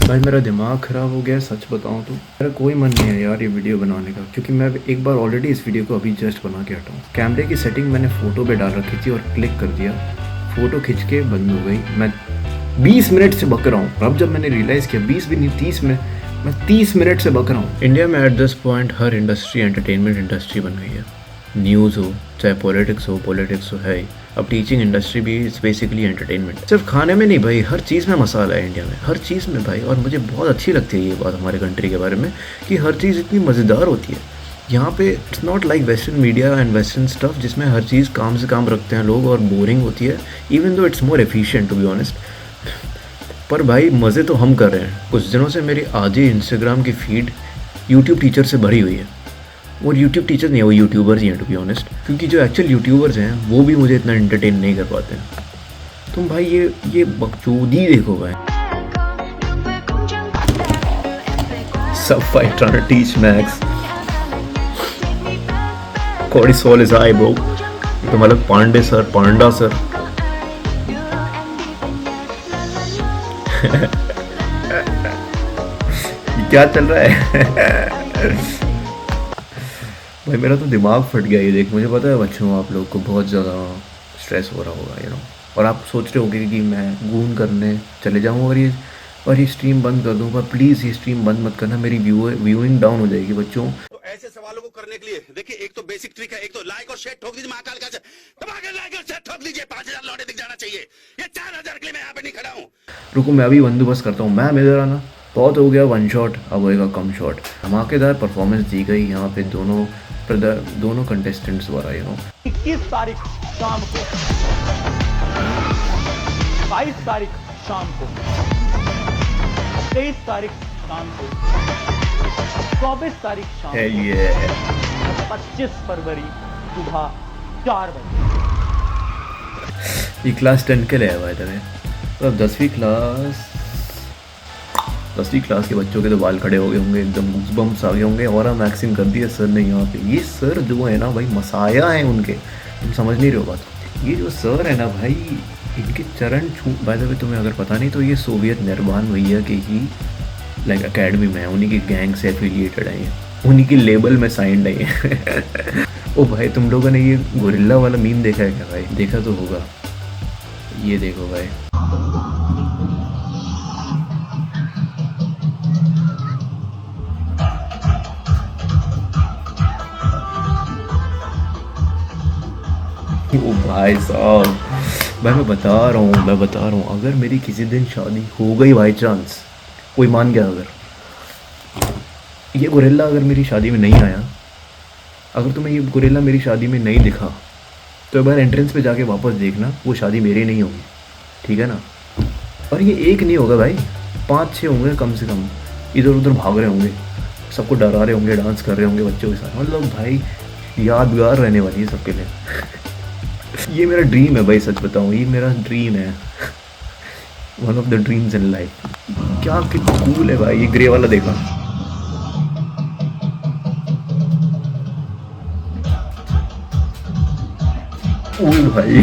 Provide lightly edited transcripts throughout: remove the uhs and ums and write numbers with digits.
भाई मेरा दिमाग ख़राब हो गया है, सच बताऊं तो मेरा कोई मन नहीं है यार ये वीडियो बनाने का, क्योंकि मैं एक बार ऑलरेडी इस वीडियो को अभी जस्ट बना के हटा हूँ। कैमरे की सेटिंग मैंने फ़ोटो पे डाल रखी थी और क्लिक कर दिया, फ़ोटो खींच के बंद हो गई। मैं 20 मिनट से बक रहा हूँ। अब जब मैंने रियलाइज़ किया 20 भी नहीं 30 मिनट, मैं 30 मिनट से बक रहा हूँ। इंडिया में at this point her industry entertainment industry बन गई है। न्यूज़ हो चाहे पॉलिटिक्स हो है ही। अब टीचिंग इंडस्ट्री भी इज़ बेसिकली एंटरटेनमेंट। सिर्फ खाने में नहीं भाई, हर चीज़ में मसाला है इंडिया में, हर चीज़ में भाई। और मुझे बहुत अच्छी लगती है ये बात हमारे कंट्री के बारे में कि हर चीज़ इतनी मज़ेदार होती है यहाँ पे। It's not like western media and western stuff जिसमें हर चीज़ काम से काम रखते हैं लोग और बोरिंग होती है, even though it's more efficient to be honest. पर भाई मज़े तो हम कर रहे हैं। कुछ दिनों से मेरी आधी इंस्टाग्राम की फीड यूट्यूब टीचर से भरी हुई है। और यूट्यूब टीचर नहीं है, वो यूट्यूबर्स ही हैं टू बी ऑनेस्ट, क्योंकि जो एक्चुअल यूट्यूबर्स हैं वो भी मुझे इतना एंटरटेन नहीं कर पाते हैं। तुम भाई ये बकचोदी देखो भाई। सब fight trying to teach Max cortisol is high bro. तुम अलग पांडा सर क्या चल रहा है? भाई मेरा तो दिमाग फट गया ये देख। मुझे पता है बच्चों आप लोग को बहुत ज़्यादा स्ट्रेस हो रहा होगा यू नो, और आप सोच रहे होंगे कि मैं गून करने चले जाऊँ और ये स्ट्रीम बंद कर दूँ। पर प्लीज़ ये स्ट्रीम बंद मत करना, मेरी व्यूइंग डाउन हो जाएगी बच्चों। तो ऐसे सवालों को करने के लिए देखिए, एक तो बेसिक ट्रिक है, एक तो लाइक और शेयर ठोक दीजिए। महाकाल का दबा के लाइक और शेयर ठोक दीजिए। 5000 लौटे दिख जाना चाहिए। ये 4000 के लिए मैं यहाँ पे नहीं खड़ा हूँ। रुको मैं अभी बंदोबस्त करता हूँ। मैम इधर आना। बहुत हो गया वन शॉट, अब होएगा कम शॉट। धमाकेदार परफॉर्मेंस दी गई यहाँ पे दोनों कंटेस्टेंट्स द्वारा यू नो। 21 तारीख शाम को, 22 तारीख शाम को, 23 तारीख शाम को, 24 तारीख शाम को, 25 फरवरी सुबह 4 बजे। ये क्लास 10 के लिए है भाई तुम्हें, तो 10वीं क्लास के बच्चों के तो बाल खड़े हो गए होंगे, एकदम गूज़बम्प्स आ गए होंगे। और मैक्सिंग कर दिया सर ने यहाँ पे। ये सर जो है ना भाई मसाया है उनके, तुम समझ नहीं रहे हो बात। ये जो सर है ना भाई, इनके चरण छू। बाय द वे तुम्हें अगर पता नहीं तो ये सोवियत निर्बान भैया के ही लाइक अकेडमी में है, उन्हीं की गैंग से एफिलिएटेड है, उन्हीं की लेबल में साइंड है। ओ भाई तुम लोगों ने ये गोरिल्ला वाला मीम देखा है क्या भाई? देखा तो होगा। ये देखो भाई, ओ भाई साहब, भाई मैं बता रहा हूँ अगर मेरी किसी दिन शादी हो गई बाई चांस, कोई मान गया, अगर ये गोरिल्ला अगर मेरी शादी में नहीं आया, अगर तुम्हें ये गोरिल्ला मेरी शादी में नहीं दिखा, तो एक बार एंट्रेंस पे जाके वापस देखना, वो शादी मेरी नहीं होगी, ठीक है ना? और ये एक नहीं होगा भाई, 5-6 होंगे कम से कम। इधर उधर भाग रहे होंगे, सबको डरा रहे होंगे, डांस कर रहे होंगे बच्चों के साथ। मतलब भाई यादगार रहने वाली है सबके लिए। ये मेरा ड्रीम है भाई, सच बताऊँ ये मेरा ड्रीम है, one of the dreams in life. क्या कूल है भाई। ये ग्रे वाला देखा, ओ भाई।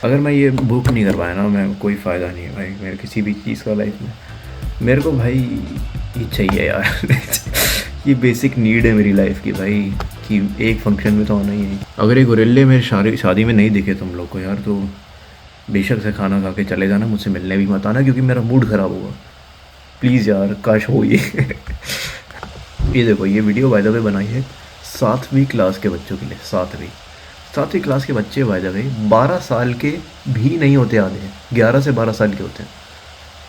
अगर मैं ये बुक नहीं कर पाया ना, मैं कोई फ़ायदा नहीं है भाई मेरे किसी भी चीज़ का लाइफ में। मेरे को भाई ये चाहिए यार। ये बेसिक नीड है मेरी लाइफ की भाई, कि एक फंक्शन में तो होना ही है। अगर ये गोरिल्ले मेरे शादी में नहीं दिखे तुम लोग को यार, तो बेशक से खाना खा के चले जाना, मुझसे मिलने भी मत आना, क्योंकि मेरा मूड ख़राब होगा। प्लीज़ यार, काश हो ये। ये देखो, ये वीडियो बाय द वे बनाई है 7वीं क्लास के बच्चों के लिए। 7वीं क्लास के बच्चे बाय द वे 12 साल के भी नहीं होते, आधे 11 से 12 साल के होते हैं।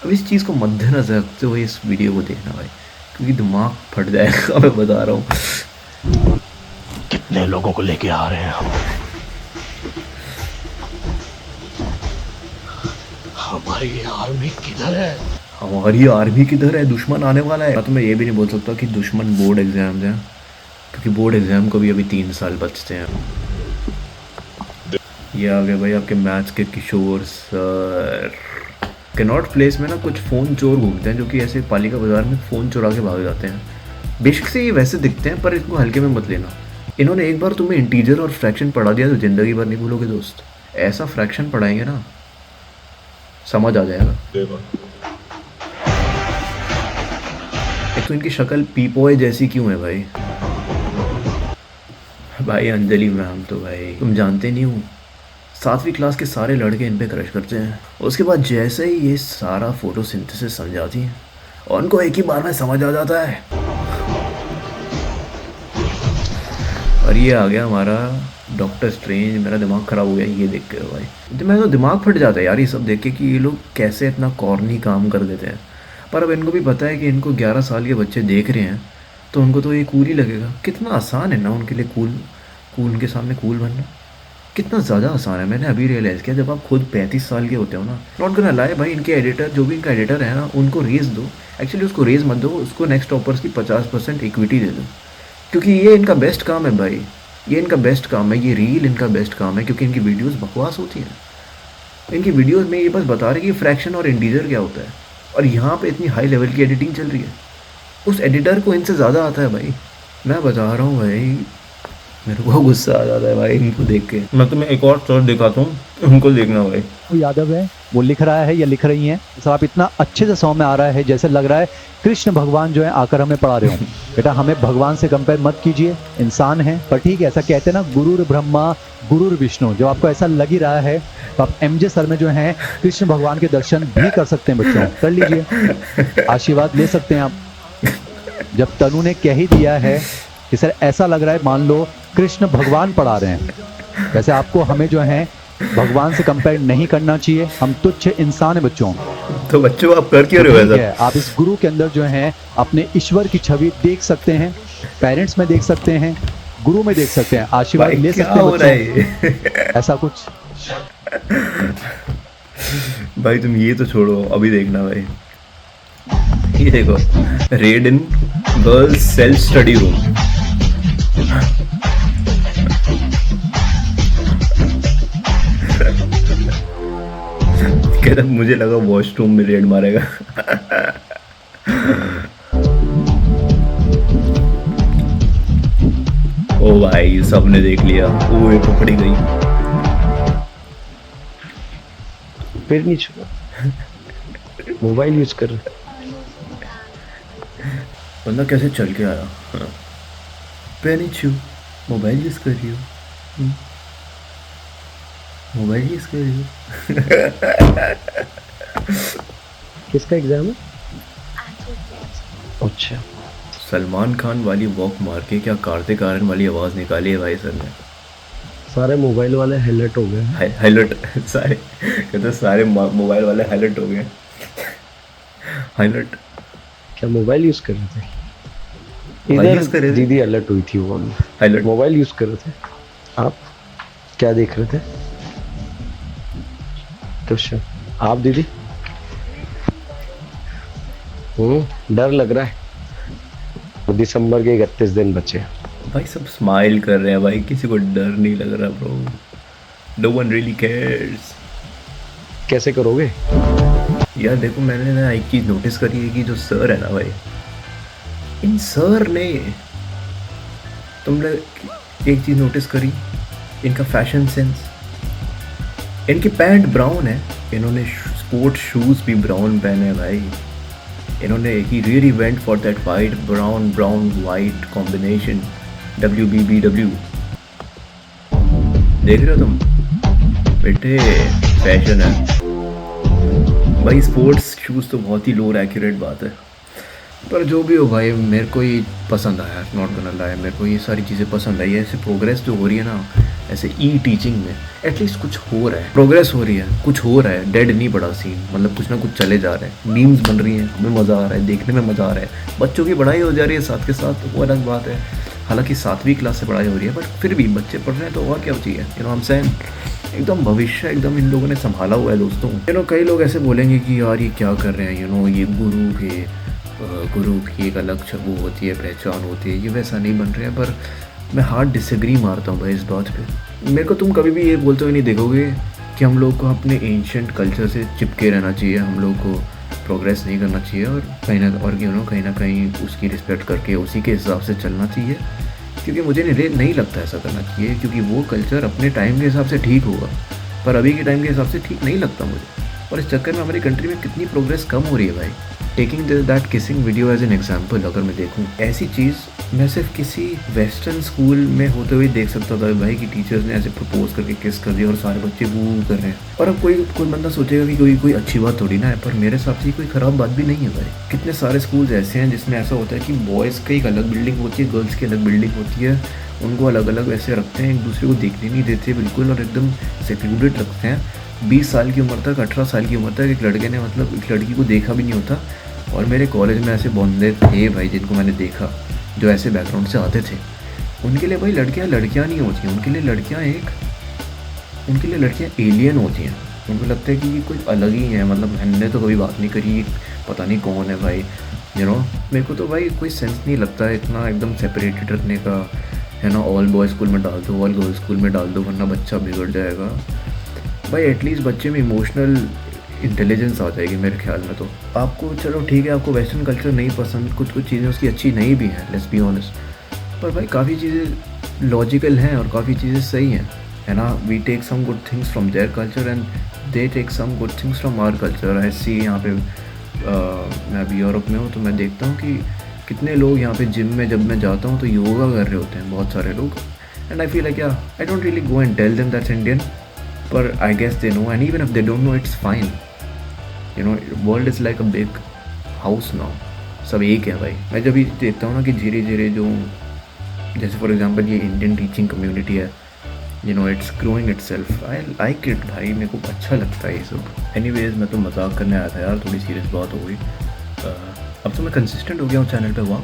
अब इस चीज़ को मद्देनजर रखते हुए इस वीडियो को देखना भाई, क्योंकि दिमाग फट जाएगा। मैं बता रहा हूँ। कितने लोगों को लेके आ रहे हैं हम? हमारी आर्मी किधर है? दुश्मन आने वाला है। तो मैं ये भी नहीं बोल सकता कि दुश्मन बोर्ड एग्जाम्स हैं, क्योंकि बोर्ड एग्जाम को भी अभी 3 साल बचते हैं। ये आ गए भाई आपके मैथ्स के किशोर सर। कैनॉट प्लेस में ना कुछ फ़ोन चोर घूमते हैं, जो कि ऐसे पालिका बाज़ार में फ़ोन चुरा के भाग जाते हैं। बेशक से ये वैसे दिखते हैं, पर इनको हल्के में मत लेना। इन्होंने एक बार तुम्हें इंटीजर और फ्रैक्शन पढ़ा दिया तो ज़िंदगी भर नहीं भूलोगे दोस्त। ऐसा फ्रैक्शन पढ़ाएंगे ना, समझ आ जाएगा। एक तो इनकी शक्ल पीपोए जैसी क्यों है भाई? भाई अंजलि मैम तो भाई तुम जानते नहीं हो, 7वीं क्लास के सारे लड़के इन पे क्रश करते हैं। उसके बाद जैसे ही ये सारा फोटोसिंथेसिस समझाती हैं और उनको एक ही बार में समझ आ जाता है। और ये आ गया हमारा डॉक्टर स्ट्रेंज। मेरा दिमाग ख़राब हो गया ये देख के भाई, तो मेरा तो दिमाग फट जाता है यार ये सब देख के कि ये लोग कैसे इतना कॉर्नी काम कर देते हैं। पर अब इनको भी पता है कि इनको 11 साल के बच्चे देख रहे हैं तो उनको तो ये कूल ही लगेगा। कितना आसान है ना उनके लिए कूल उनके सामने कूल बनना, कितना ज़्यादा आसान है। मैंने अभी रियलाइज़ किया जब आप खुद 35 साल के होते हो ना, नॉट गोना लाई भाई, इनके एडिटर जो भी इनका एडिटर है ना उनको रेज दो। एक्चुअली उसको रेज मत दो, उसको नेक्स्ट टॉपर्स की 50% इक्विटी दे दो, क्योंकि ये इनका बेस्ट काम है भाई, ये इनका बेस्ट काम है, ये रील इनका बेस्ट काम है। क्योंकि इनकी वीडियोस बकवास होती हैं। इनकी वीडियोस में ये बस बता रहे कि फ्रैक्शन और इंटीजर क्या होता है, और यहाँ पे इतनी हाई लेवल की एडिटिंग चल रही है। उस एडिटर को इनसे ज़्यादा आता है भाई, मैं बता रहा हूँ भाई। मेरे को गुस्सा आ जाता है भाई इनको देख के। मैं तुम्हें एक और शॉट दिखाता हूँ, उनको देखना भाई। वो यादव है, वो लिख रहा है या लिख रही हैं, सर आप इतना अच्छे से समझ में आ रहा है जैसे लग रहा है कृष्ण भगवान जो है आकर हमें पढ़ा रहे हो। बेटा हमें भगवान से कंपेयर मत कीजिए, इंसान है। पर ठीक है, ऐसा कहते हैं ना गुरुर ब्रह्मा गुरुर विष्णु, जब आपको ऐसा लग ही रहा है तो आप MJ सर में जो है कृष्ण भगवान के दर्शन भी कर सकते हैं। बच्चों कर लीजिए, आशीर्वाद ले सकते हैं आप। जब तनु ने कह ही दिया है कि सर ऐसा लग रहा है मान लो कृष्ण भगवान पढ़ा रहे हैं, वैसे आपको हमें जो है भगवान से कंपेयर नहीं करना चाहिए। हम तुच्छ इंसान है बच्चों। तो बच्चों आप कर क्यों रहे हो ऐसा? आप इस गुरु के अंदर जो है अपने ईश्वर की छवि देख सकते हैं, पेरेंट्स में देख सकते हैं, गुरु में देख सकते हैं, आशीर्वाद ले सकते हैं बच्चों। ऐसा कुछ भाई तुम ये तो छोड़ो, अभी देखना भाई, ये देखो, red in girls self study room. कहता मुझे लगा वॉशरूम में रेड मारेगा। ओ भाई सबने देख लिया, वो ये पकड़ी गई। फिर नहीं छुआ, मोबाइल यूज कर रहे। बंदा कैसे चल के आया? पैर नहीं छू, मोबाइल यूज कर रही हो, मोबाइल यूज कर रही हो। किसका एग्जाम है? अच्छा, सलमान खान वाली वॉक मार के क्या कार्तिक आर्यन वाली आवाज निकाली है भाई सर ने। सारे मोबाइल वाले हाईलाइट हो गए। हाईलाइट सारे कहते सारे मोबाइल वाले हाईलाइट हो गए। हाईलाइट क्या मोबाइल यूज कर रहे थे? मोबाइल यूज कर रहे थे? दीदी अलर्ट हुई थी, वो हाईलाइट मोबाइल यूज कर रहे थे। आप क्या देख रहे थे? क्वेश्चन आप दीदी? डर लग रहा है। दिसंबर के 31 दिन बचे भाई, सब स्माइल कर रहे हैं भाई, किसी को डर नहीं लग रहा bro. No one really cares. कैसे करोगे यार देखो, मैंने ना एक चीज़ नोटिस करी है कि जो सर है ना भाई, इन सर ने, तुमने एक चीज़ नोटिस करी, इनका फैशन सेंस। इनकी पैंट ब्राउन है, इन्होंने स्पोर्ट शूज़ भी ब्राउन पहने हैं भाई। इन्होंने he really went for that white brown white combination, WBBW। देख रहे हो तुम बेटे, फैशन है भाई। स्पोर्ट्स शूज़ तो बहुत ही लोअर एक्यूरेट बात है, पर जो भी हो भाई मेरे को ये पसंद आया, नॉट गोना लाई, मेरे को ये सारी चीज़ें पसंद आई। ऐसे प्रोग्रेस जो हो रही है ना, ऐसे टीचिंग में एटलीस्ट कुछ हो रहा है, प्रोग्रेस हो रही है, कुछ हो रहा है, डेड नहीं पड़ा सीन, मतलब कुछ ना कुछ चले जा रहे हैं, मीम्स बन रही हैं, हमें मज़ा आ रहा है, देखने में मज़ा आ रहा है। बच्चों की पढ़ाई हो जा रही है साथ के साथ, वो अलग बात है। हालांकि 7वीं क्लास से पढ़ाई हो रही है, बट फिर भी बच्चे पढ़ रहे हैं तो और क्या चाहिए। हम सेन एकदम भविष्य एकदम इन लोगों ने संभाला हुआ है दोस्तों। कई लोग ऐसे बोलेंगे कि यार ये क्या कर रहे हैं, ये गुरु की एक अलग वो होती है, पहचान होती है, ये वैसा नहीं बन रहे हैं। पर मैं हार्ड डिसएग्री मारता हूँ भाई इस बात पे। मेरे को तुम कभी भी ये बोलते हुए नहीं देखोगे कि हम लोग को अपने एंशिएंट कल्चर से चिपके रहना चाहिए, हम लोग को प्रोग्रेस नहीं करना चाहिए, और कहीं ना कहीं उसकी रिस्पेक्ट करके उसी के हिसाब से चलना चाहिए। क्योंकि मुझे नहीं लगता ऐसा करना चाहिए, क्योंकि वो कल्चर अपने टाइम के हिसाब से ठीक होगा पर अभी के टाइम के हिसाब से ठीक नहीं लगता मुझे। और इस चक्कर में हमारी कंट्री में कितनी प्रोग्रेस कम हो रही है भाई। Taking that kissing video as an example, अगर मैं देखूँ ऐसी चीज़ मैं सिर्फ किसी वेस्टर्न स्कूल में होते हुए देख सकता था भाई कि टीचर्स ने ऐसे प्रपोज करके किस कर दिया और सारे बच्चे वो कर रहे हैं। और अब कोई बंदा सोचेगा कि कोई अच्छी बात थोड़ी ना है, पर मेरे हिसाब से कोई ख़राब बात भी नहीं है भाई। कितने सारे स्कूल्स ऐसे हैं जिसमें ऐसा होता है कि बॉयज़ की एक अलग बिल्डिंग होती है, गर्ल्स की अलग बिल्डिंग होती है, उनको अलग अलग ऐसे रखते हैं, एक दूसरे को देखने नहीं देते बिल्कुल और एकदम सेक्लूडेड रखते हैं। 20 साल की उम्र तक, 18 साल की उम्र तक एक लड़के ने मतलब एक लड़की को देखा भी नहीं होता। और मेरे कॉलेज में ऐसे बंदे थे भाई जिनको मैंने देखा जो ऐसे बैकग्राउंड से आते थे। उनके लिए भाई लड़कियां नहीं होती हैं, उनके लिए लड़कियां एलियन होती हैं। उनको लगता है कि ये कोई अलग ही है, मतलब हमने तो कभी बात नहीं करी, पता नहीं कौन है भाई, मेरे को तो भाई कोई सेंस नहीं लगता है इतना एकदम सेपरेटेड रखने का, है ना। ऑल बॉय स्कूल में डाल दो, ऑल गर्ल्स स्कूल में डाल दो, वरना बच्चा बिगड़ जाएगा भाई। एटलीस्ट बच्चे में इमोशनल इंटेलिजेंस आ जाएगी मेरे ख्याल में। तो आपको चलो ठीक है, आपको वेस्टर्न कल्चर नहीं पसंद, कुछ चीज़ें उसकी अच्छी नहीं भी हैं, लेट्स बी ऑनेस्ट, पर भाई काफ़ी चीज़ें लॉजिकल हैं और काफ़ी चीज़ें सही हैं, है ना। We take some good things from their culture and they take some good things from our culture. ऐसी यहाँ पे मैं अभी यूरोप में हूँ तो मैं देखता हूँ कि कितने लोग यहाँ पे जिम में जब मैं जाता हूँ तो योगा कर रहे होते हैं बहुत सारे लोग। And I feel like I don't really go and tell them that's Indian, पर I guess they know, and even if they don't know it's fine. World is like a big house now, सब एक है भाई। मैं जब भी देखता हूँ ना कि धीरे धीरे जो जैसे फॉर एग्जांपल ये इंडियन टीचिंग कम्युनिटी है, it's growing itself, I like it भाई, मेरे को अच्छा लगता है ये सब। एनीवेज मैं तो मजाक करने आया था यार, थोड़ी सीरियस बात हो गई। अब तो मैं कंसिस्टेंट हो गया हूँ चैनल पे, वाह।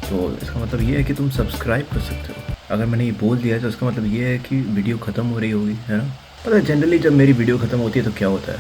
तो इसका मतलब ये है कि तुम सब्सक्राइब कर सकते हो। अगर मैंने ये बोल दिया है तो इसका मतलब ये है कि वीडियो ख़त्म हो रही होगी, है ना। पता है जनरली जब मेरी वीडियो ख़त्म होती है तो क्या होता है,